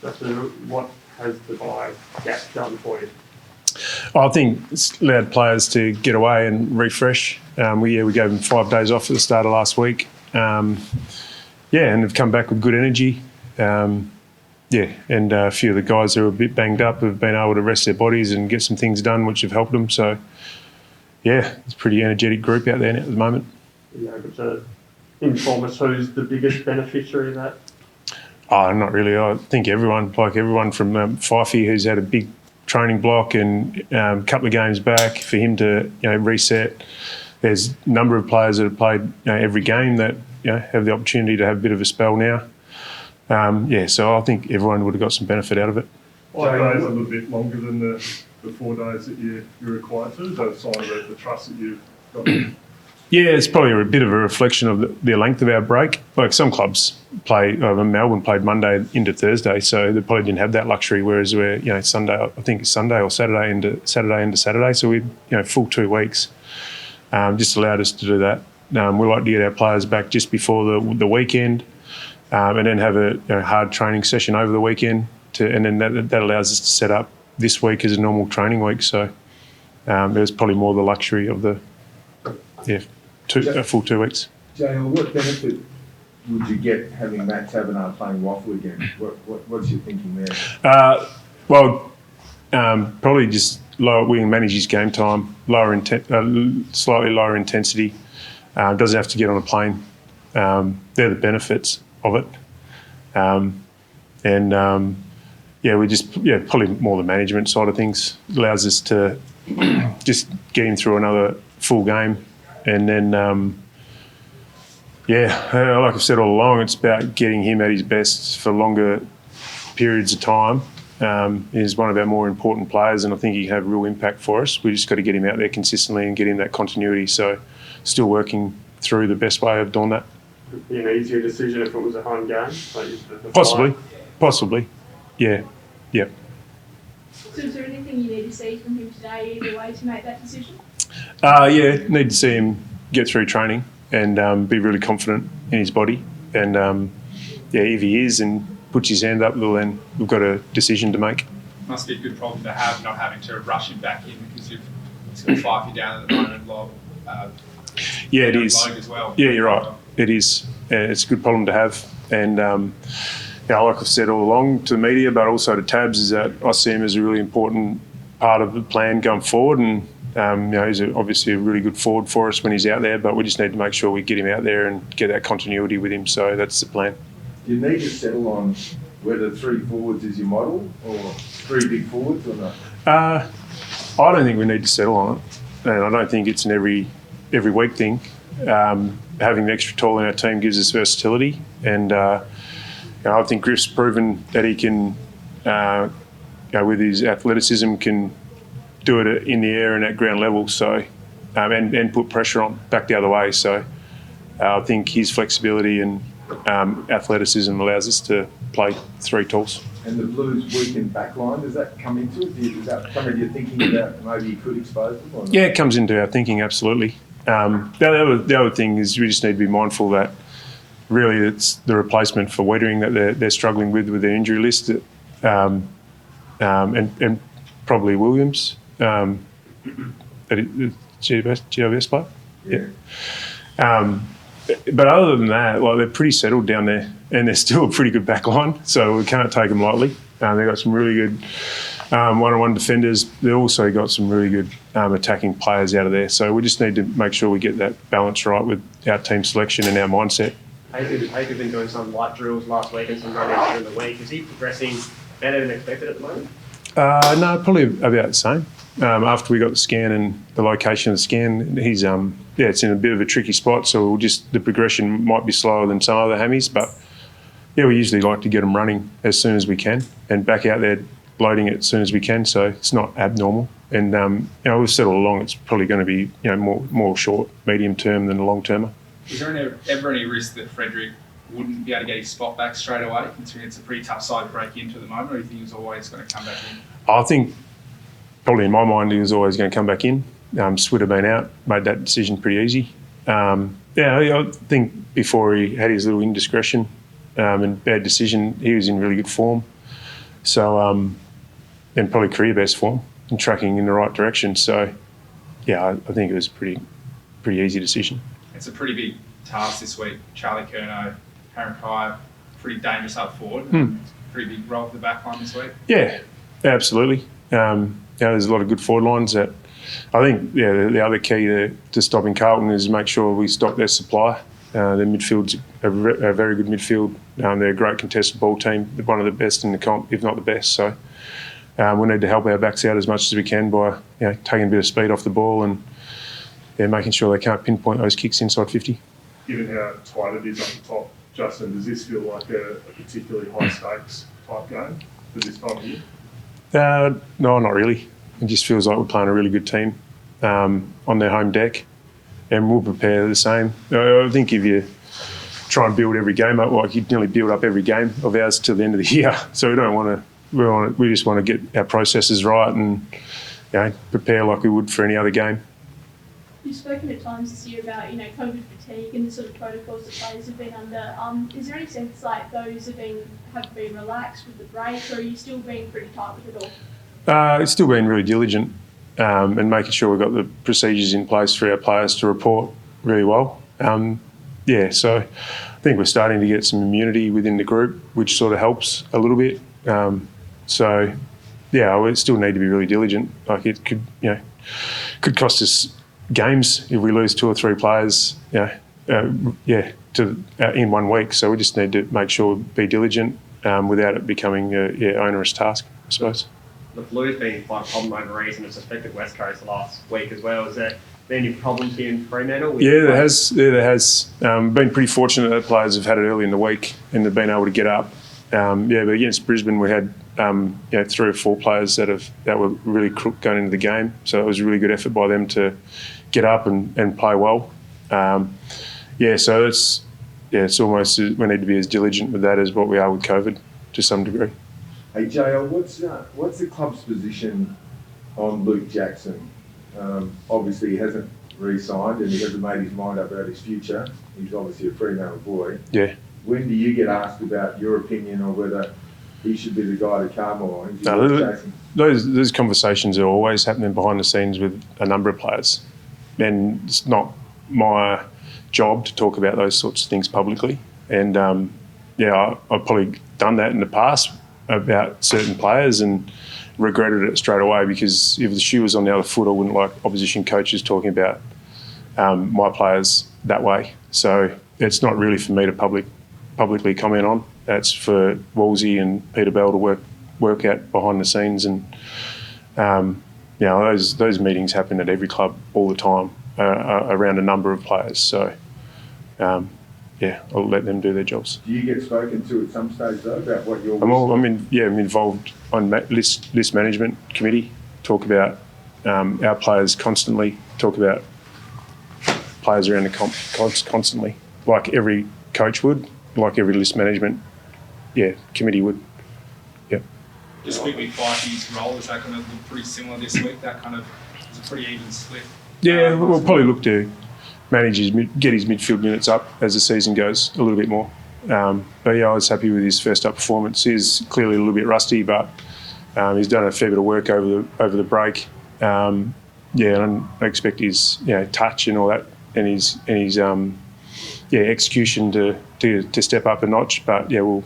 What has the bye gap done for you? I think it's allowed players to get away and refresh. We gave them 5 days off at the start of last week. And they've come back with good energy. And a few of the guys who are a bit banged up have been able to rest their bodies and get some things done, which have helped them. So, it's a pretty energetic group out there now at the moment. Are you able to inform us who's the biggest beneficiary of that? Oh, not really. I think everyone from Fifey, who's had a big training block and a couple of games back, for him to reset. There's a number of players that have played every game that have the opportunity to have a bit of a spell now. So I think everyone would have got some benefit out of it. 5 days a little bit longer than the 4 days that you're required to. Is that a sign of the trust that you've got? Yeah, it's probably a bit of a reflection of the length of our break. Like some clubs Melbourne played Monday into Thursday, so they probably didn't have that luxury. Whereas we're Sunday, I think it's Sunday or Saturday into Saturday. So we full 2 weeks. Just allowed us to do that. We like to get our players back just before the weekend, and then have a hard training session over the weekend. And then that allows us to set up this week as a normal training week. So there's probably more the luxury of the full 2 weeks. JL, what benefit would you get having Matt Taberner playing Waffle again? What's your thinking there? Probably just we can manage his game time, slightly lower intensity. Doesn't have to get on a plane. They're the benefits of it. We just probably more the management side of things. Allows us to just get him through another full game. And then, like I've said all along, it's about getting him at his best for longer periods of time. He's one of our more important players, and I think he can have real impact for us. We just got to get him out there consistently and get him that continuity. So still working through the best way of doing that. Would it be an easier decision if it was a home game? Possibly. Yeah. So is there anything you need to see from him today either way to make that decision? Need to see him get through training and be really confident in his body. And if he is and puts his hand up, well, then we've got a decision to make. Must be a good problem to have, not having to rush him back in, because you've got 5 down at the moment. It is. As well. Yeah, you're right. It is. It's a good problem to have. And like I've said all along to the media, but also to Tabs, is that I see him as a really important part of the plan going forward. And he's obviously a really good forward for us when he's out there, but we just need to make sure we get him out there and get that continuity with him. So that's the plan. Do you need to settle on whether 3 forwards is your model or 3 big forwards or not? I don't think we need to settle on it, and I don't think it's an every week thing. Having the extra tall in our team gives us versatility, and I think Griff's proven that he can, with his athleticism, can do it in the air and at ground level. So, and put pressure on back the other way. So, I think his flexibility and athleticism allows us to play 3 talls. And the Blues' weakened backline, does that come into it? Is that something you're thinking about maybe you could expose them? Or not? Yeah, it comes into our thinking, absolutely. The other thing is we just need to be mindful that really it's the replacement for Wettering that they're struggling with their injury list, and probably Williams, GWS player. Yeah. But other than that, they're pretty settled down there, and they're still a pretty good back line, so we can't take them lightly. They've got some really good one-on-one defenders. They've also got some really good attacking players out of there. So we just need to make sure we get that balance right with our team selection and our mindset. Hake's been doing some light drills last week and some running during the week. Is he progressing better than expected at the moment? No, probably about the same. After we got the scan and the location of the scan, he's it's in a bit of a tricky spot, so the progression might be slower than some other hammies, but we usually like to get them running as soon as we can and back out there loading it as soon as we can, so it's not abnormal. And we've said all along it's probably going to be more short, medium term than a long termer. Is there ever any risk that Frederick wouldn't be able to get his spot back straight away, considering it's a pretty tough side to break into at the moment, or do you think he's always going to come back in? I think probably in my mind he was always going to come back in. Swid have been out, made that decision pretty easy. I think before he had his little indiscretion and bad decision, he was in really good form. So, and probably career best form and tracking in the right direction. So, yeah, I think it was a pretty easy decision. It's a pretty big task this week. Charlie Curnow, Aaron Pryor, pretty dangerous up forward. Pretty big role for the back line this week. Yeah, absolutely. There's a lot of good forward lines that I think, the other key to stopping Carlton is make sure we stop their supply. Their midfield's a very good midfield. They're a great contested ball team, one of the best in the comp, if not the best. So we need to help our backs out as much as we can by taking a bit of speed off the ball and making sure they can't pinpoint those kicks inside 50. Given how tight it is up the top, Justin, does this feel like a particularly high stakes type game for this time of year? No, not really. It just feels like we're playing a really good team on their home deck, and we'll prepare the same. I think if you try and build every game up, like you'd nearly build up every game of ours till the end of the year. So we don't want to. We just want to get our processes right and prepare like we would for any other game. You've spoken at times this year about COVID fatigue and the sort of protocols that players have been under. Is there any sense like those have been relaxed with the break, or are you still being pretty tight with it all? It's still been really diligent and making sure we've got the procedures in place for our players to report really well. So I think we're starting to get some immunity within the group, which sort of helps a little bit. We still need to be really diligent. Like it could cost us games if we lose 2 or 3 players. In 1 week. So we just need to make sure we be diligent without it becoming an onerous task, I suppose. The flu's been quite a problem over recent. It's affected West Coast last week as well. Is there been any problems here in Fremantle? There has. Been pretty fortunate that players have had it early in the week and they've been able to get up. But against Brisbane, we had 3 or 4 players that were really crook going into the game. So it was a really good effort by them to get up and play well. So it's almost, we need to be as diligent with that as what we are with COVID to some degree. Hey JL, what's the club's position on Luke Jackson? Obviously he hasn't re-signed and he hasn't made his mind up about his future. He's obviously a Fremantle boy. Yeah. When do you get asked about your opinion on whether he should be the guy to come or those conversations are always happening behind the scenes with a number of players. And it's not my job to talk about those sorts of things publicly. And I've probably done that in the past about certain players and regretted it straight away, because if the shoe was on the other foot, I wouldn't like opposition coaches talking about my players that way. So it's not really for me to publicly comment on. That's for Wolsey and Peter Bell to work out behind the scenes. And those meetings happen at every club all the time around a number of players. So I'll let them do their jobs. Do you get spoken to at some stage though about what you're? I'm involved on list management committee. Talk about our players constantly. Talk about players around the comp constantly, like every coach would, like every list management committee would. Yep. Just quickly, Fikey's role, is that going to look pretty similar this week? That kind of is a pretty even split. Yeah, we'll probably look to get his midfield minutes up as the season goes a little bit more. I was happy with his first up performance. He's clearly a little bit rusty, but he's done a fair bit of work over the break. And I expect his touch and all that, and his execution to step up a notch. But we'll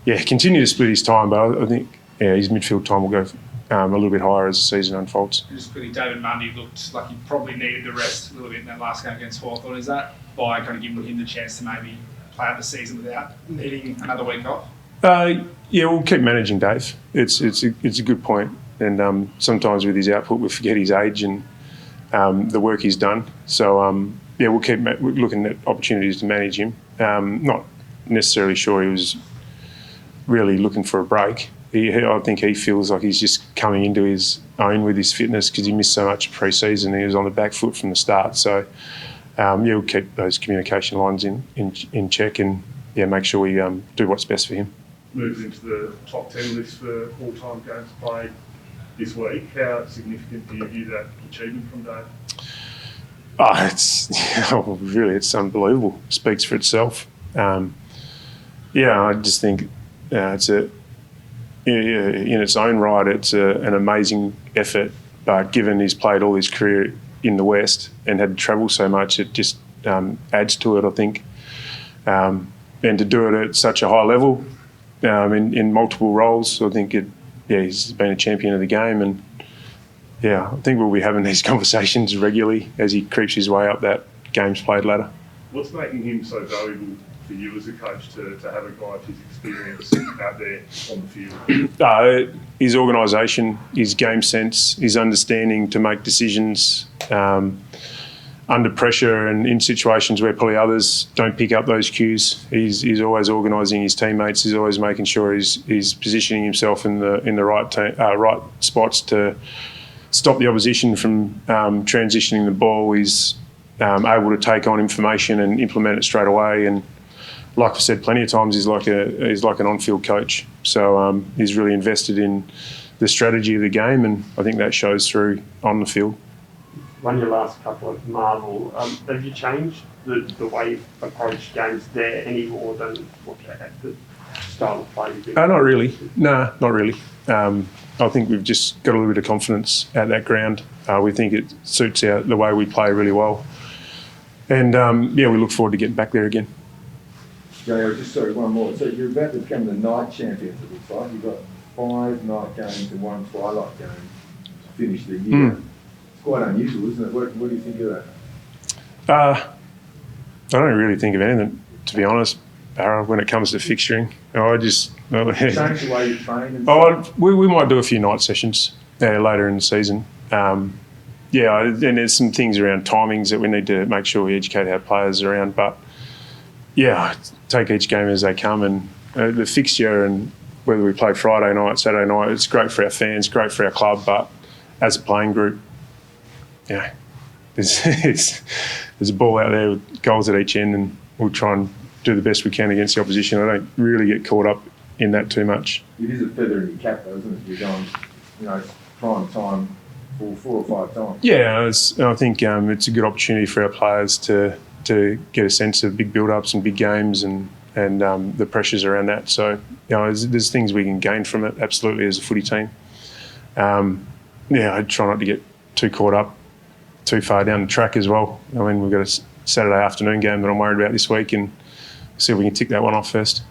continue to split his time. But I think his midfield time will go a little bit higher as the season unfolds. Just quickly, David Mundy looked like he probably needed the rest a little bit in that last game against Hawthorn. Is that by kind of giving him the chance to maybe play out the season without needing another week off? We'll keep managing Dave. It's a good point. And sometimes with his output, we forget his age and the work he's done. So we'll keep looking at opportunities to manage him. Not necessarily sure he was really looking for a break. I think he feels like he's just coming into his own with his fitness because he missed so much pre-season. He was on the back foot from the start. So we'll keep those communication lines in check and make sure we do what's best for him. Moves into the top 10 list for all-time games played this week. How significant do you view that achievement from Dave? It's unbelievable. It speaks for itself. I just think it's in its own right, it's an amazing effort. But given he's played all his career in the West and had to travel so much, it just adds to it, I think. And to do it at such a high level, in multiple roles, I think he's been a champion of the game. And yeah, I think we'll be having these conversations regularly as he creeps his way up that games played ladder. What's making him so valuable for you as a coach to have a guy of his experience out there on the field? His organisation, his game sense, his understanding to make decisions under pressure and in situations where probably others don't pick up those cues. He's always organising his teammates. He's always making sure he's positioning himself in the right spots to stop the opposition from transitioning the ball. He's able to take on information and implement it straight away. And like I've said plenty of times, he's like an on-field coach. So he's really invested in the strategy of the game, and I think that shows through on the field. Won your last couple at Marvel. Have you changed the way you approach games there any more than what the style of play you do? Not really. No, not really. I think we've just got a little bit of confidence at that ground. We think it suits the way we play really well. And we look forward to getting back there again. Jay, one more. So you're about to become the night champions, it looks like. You've got 5 night games and 1 twilight game to finish the year. It's quite unusual, isn't it? What do you think of that? I don't really think of anything, to be honest, Barra, when it comes to fixturing. Change the way you train and stuff? We might do a few night sessions later in the season. And there's some things around timings that we need to make sure we educate our players around. But yeah, take each game as they come, and the fixture and whether we play Friday night, Saturday night, it's great for our fans, great for our club. But as a playing group, there's a ball out there with goals at each end, and we'll try and do the best we can against the opposition. I don't really get caught up in that too much. It is a feather in your cap, though, isn't it? You're going, prime time for 4 or 5 times. Yeah, I think it's a good opportunity for our players to get a sense of big build-ups and big games and the pressures around that. So, there's things we can gain from it, absolutely, as a footy team. I try not to get too caught up too far down the track as well. We've got a Saturday afternoon game that I'm worried about this week, and see if we can tick that one off first.